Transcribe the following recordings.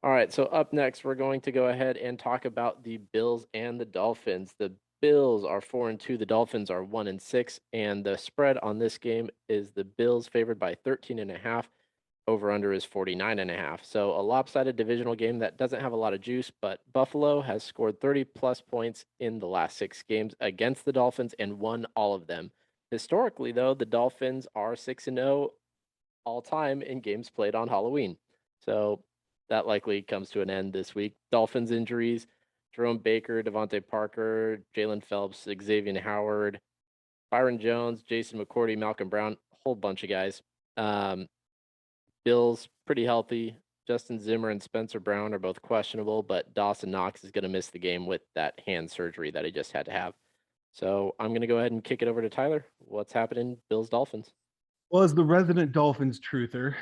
All right, so up next, we're going to go ahead and talk about the Bills and the Dolphins. The Bills are 4-2, the Dolphins are 1-6, and the spread on this game is the Bills favored by 13.5. Over under is 49.5. So a lopsided divisional game that doesn't have a lot of juice, but Buffalo has scored 30 plus points in the last 6 games against the Dolphins and won all of them. Historically, though, the Dolphins are 6-0 all time in games played on Halloween. So that likely comes to an end this week. Dolphins injuries, Jerome Baker, Devontae Parker, Jalen Phelps, Xavier Howard, Byron Jones, Jason McCourty, Malcolm Brown, a whole bunch of guys. Um, Bills pretty healthy. Justin Zimmer and Spencer Brown are both questionable, but Dawson Knox is going to miss the game with that hand surgery that he just had to have. So I'm going to go ahead and kick it over to Tyler. What's happening, Bills Dolphins? Well, as the resident Dolphins truther,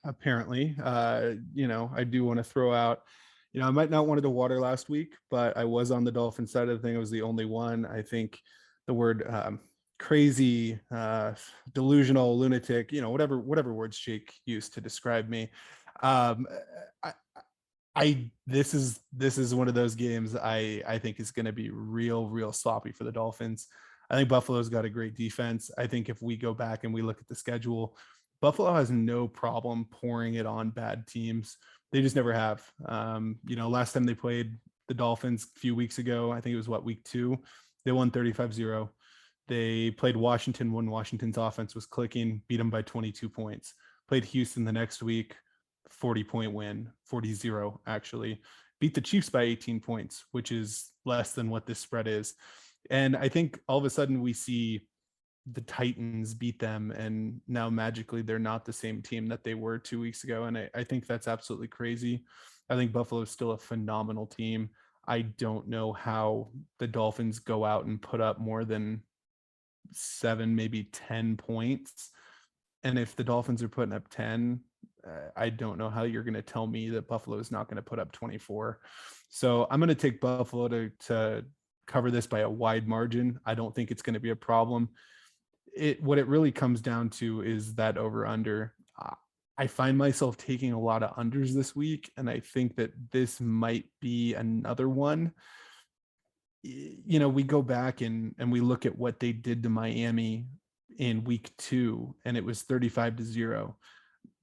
apparently, I do want to throw out, I might not wanted to water last week, but I was on the Dolphins side of the thing. I was the only one. I think the word crazy, delusional, lunatic, whatever words Jake used to describe me. Um, I, this is one of those games I think is going to be real sloppy for the Dolphins. I think Buffalo's got a great defense. I think if we go back and we look at the schedule, Buffalo has no problem pouring it on bad teams. They just never have. Last time they played the Dolphins a few weeks ago, I think it was week 2, they won 35-0. They played Washington when Washington's offense was clicking, beat them by 22 points. Played Houston the next week, 40-point win, 40-0 actually. Beat the Chiefs by 18 points, which is less than what this spread is. And I think all of a sudden we see the Titans beat them, and now magically they're not the same team that they were 2 weeks ago. And I think that's absolutely crazy. I think Buffalo is still a phenomenal team. I don't know how the Dolphins go out and put up more than 7, maybe 10 points. And if the Dolphins are putting up 10, I don't know how you're going to tell me that Buffalo is not going to put up 24. So I'm going to take Buffalo to cover this by a wide margin. I don't think it's going to be a problem. What it really comes down to is that over under. I find myself taking a lot of unders this week, and I think that this might be another one. We go back and we look at what they did to Miami in week 2, and it was 35-0.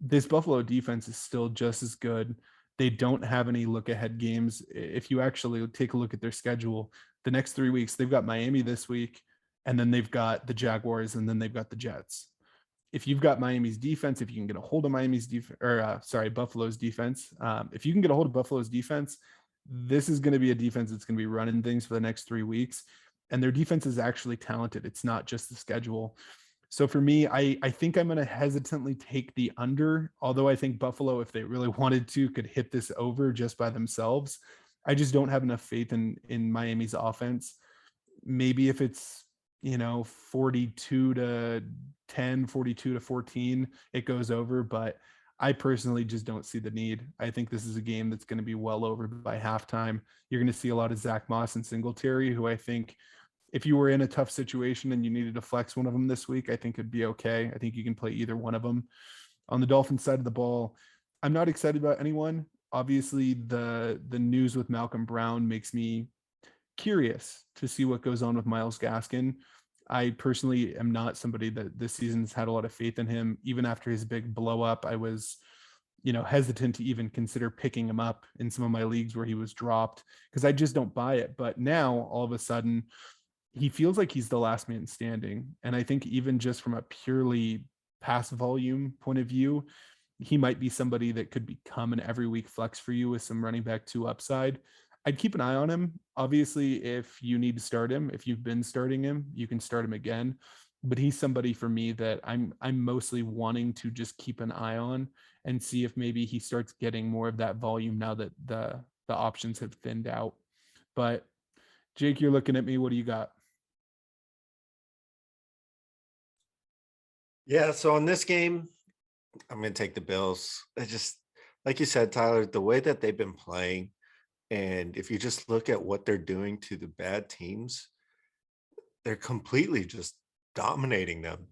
This Buffalo defense is still just as good. They don't have any look ahead games. If you actually take a look at their schedule, the next 3 weeks, they've got Miami this week, and then they've got the Jaguars, and then they've got the Jets. If you've got Miami's defense, if you can get a hold of Buffalo's defense, if you can get a hold of Buffalo's defense, this is going to be a defense that's going to be running things for the next 3 weeks. And their defense is actually talented. It's not just the schedule. So for me, I think I'm going to hesitantly take the under, although I think Buffalo, if they really wanted to, could hit this over just by themselves. I just don't have enough faith in Miami's offense. Maybe if it's 42-10, 42-14, it goes over, but I personally just don't see the need. I think this is a game that's going to be well over by halftime. You're going to see a lot of Zach Moss and Singletary, who I think if you were in a tough situation and you needed to flex one of them this week, I think it'd be okay. I think you can play either one of them. On the Dolphins side of the ball, I'm not excited about anyone. Obviously, the news with Malcolm Brown makes me curious to see what goes on with Myles Gaskin. I personally am not somebody that this season's had a lot of faith in him. Even after his big blow up, I was, hesitant to even consider picking him up in some of my leagues where he was dropped because I just don't buy it. But now all of a sudden, he feels like he's the last man standing. And I think even just from a purely pass volume point of view, he might be somebody that could become an every week flex for you with some running back 2 upside. I'd keep an eye on him. Obviously, if you need to start him, if you've been starting him, you can start him again. But he's somebody for me that I'm mostly wanting to just keep an eye on and see if maybe he starts getting more of that volume now that the options have thinned out. But Jake, you're looking at me. What do you got? Yeah, so in this game, I'm going to take the Bills. I just, like you said, Tyler, the way that they've been playing, and if you just look at what they're doing to the bad teams, they're completely just dominating them.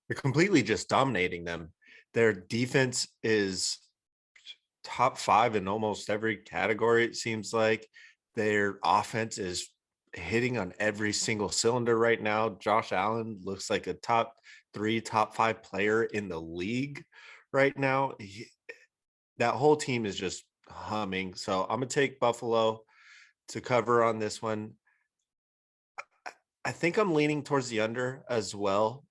They're completely just dominating them. Their defense is top 5 in almost every category, it seems like. Their offense is hitting on every single cylinder right now. Josh Allen looks like a top 3, top 5 player in the league right now. That whole team is just humming. So I'm gonna take Buffalo to cover on this one. I think I'm leaning towards the under as well.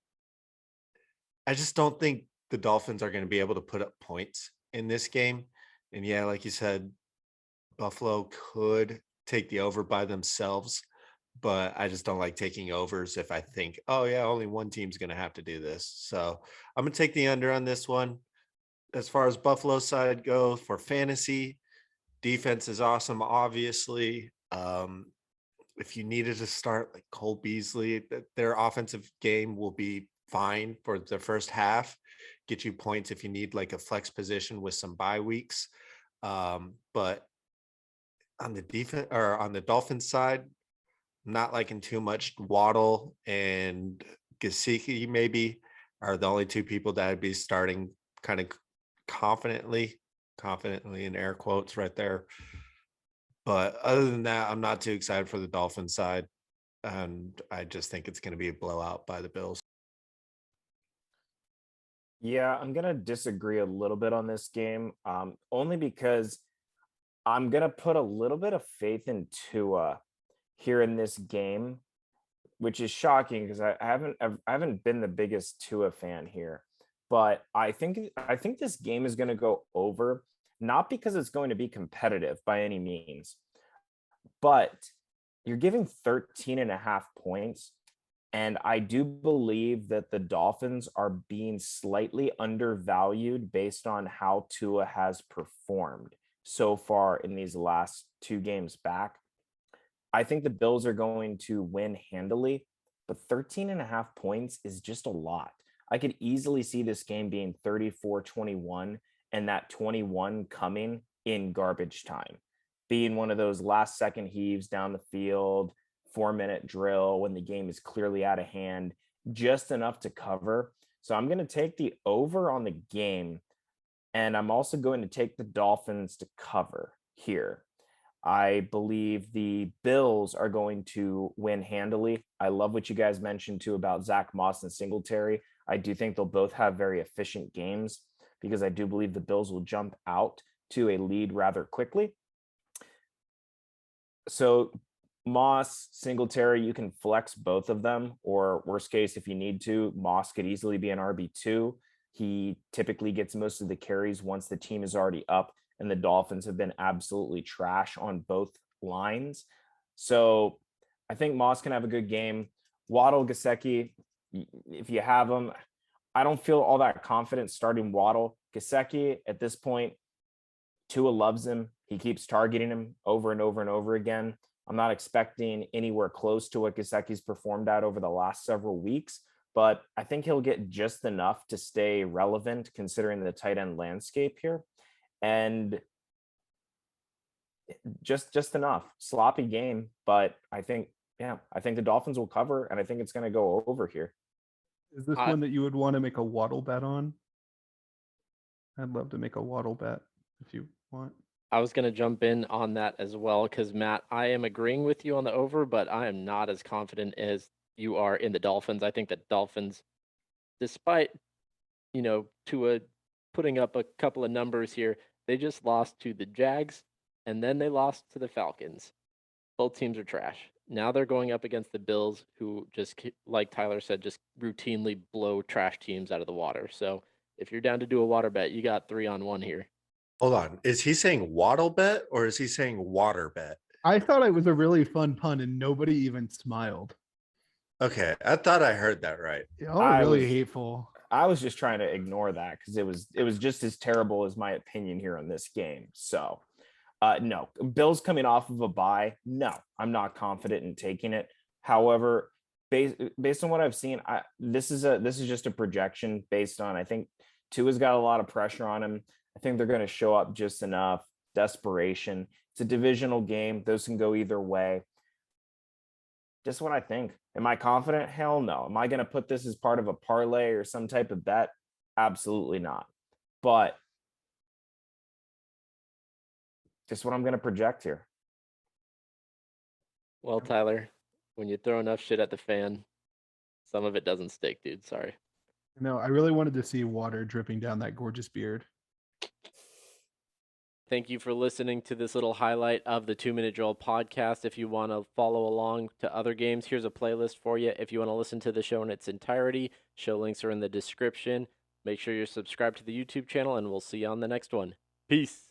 I just don't think the Dolphins are going to be able to put up points in this game. And yeah, like you said, Buffalo could take the over by themselves, but I just don't like taking overs if I think, oh yeah, only one team's going to have to do this. So I'm going to take the under on this one. As far as Buffalo side goes for fantasy, defense is awesome, obviously. If you needed to start like Cole Beasley, their offensive game will be fine for the first half, get you points if you need like a flex position with some bye weeks. But on the defense or on the Dolphins side, not liking too much. Waddle and Gesicki maybe are the only two people that I'd be starting kind of confidently in air quotes right there. But other than that, I'm not too excited for the Dolphins side. And I just think it's going to be a blowout by the Bills. Yeah, I'm gonna disagree a little bit on this game, only because I'm gonna put a little bit of faith in Tua here in this game, which is shocking because I haven't been the biggest Tua fan here, but I think this game is going to go over, not because it's going to be competitive by any means, but you're giving 13 and a half points. And I do believe that the Dolphins are being slightly undervalued based on how Tua has performed so far in these last 2 games back. I think the Bills are going to win handily, but 13 and a half points is just a lot. I could easily see this game being 34-21 and that 21 coming in garbage time, being one of those last second heaves down the field, 4-minute drill when the game is clearly out of hand, just enough to cover. So I'm going to take the over on the game, and I'm also going to take the Dolphins to cover here. I believe the Bills are going to win handily. I love what you guys mentioned too about Zach Moss and Singletary. I do think they'll both have very efficient games because I do believe the Bills will jump out to a lead rather quickly. So Moss, Singletary, you can flex both of them, or worst case, if you need to, Moss could easily be an RB2. He typically gets most of the carries once the team is already up, and the Dolphins have been absolutely trash on both lines. So I think Moss can have a good game. Waddle, Gesicki, if you have them, I don't feel all that confident starting Waddle. Gesicki at this point, Tua loves him. He keeps targeting him over and over and over again. I'm not expecting anywhere close to what Gesicki's performed at over the last several weeks, but I think he'll get just enough to stay relevant considering the tight end landscape here. And just enough. Sloppy game, but I think the Dolphins will cover, and I think it's going to go over here. Is this one that you would want to make a Waddle bet on? I'd love to make a Waddle bet if you want. I was going to jump in on that as well because, Matt, I am agreeing with you on the over, but I am not as confident as you are in the Dolphins. I think that Dolphins, despite, Tua putting up a couple of numbers here, they just lost to the Jags and then they lost to the Falcons. Both teams are trash. Now they're going up against the Bills, who just, like Tyler said, just routinely blow trash teams out of the water. So if you're down to do a water bet, you got 3-on-1 here. Hold on. Is he saying waddle bet or is he saying water bet? I thought it was a really fun pun and nobody even smiled. Okay. I thought I heard that right. Y'all really hateful. I was just trying to ignore that because it was just as terrible as my opinion here on this game. So no, Bills coming off of a bye. No, I'm not confident in taking it. However, based on what I've seen, this is just a projection based on, I think Tua's got a lot of pressure on him. I think they're going to show up just enough. Desperation. It's a divisional game. Those can go either way. Just what I think. Am I confident? Hell no. Am I going to put this as part of a parlay or some type of bet? Absolutely not. But just what I'm going to project here. Well, Tyler, when you throw enough shit at the fan, some of it doesn't stick, dude. Sorry. No, I really wanted to see water dripping down that gorgeous beard. Thank you for listening to this little highlight of the 2 Minute Drill podcast. If you want to follow along to other games, here's a playlist for you. If you want to listen to the show in its entirety, show links are in the description. Make sure you're subscribed to the YouTube channel, and we'll see you on the next one. Peace.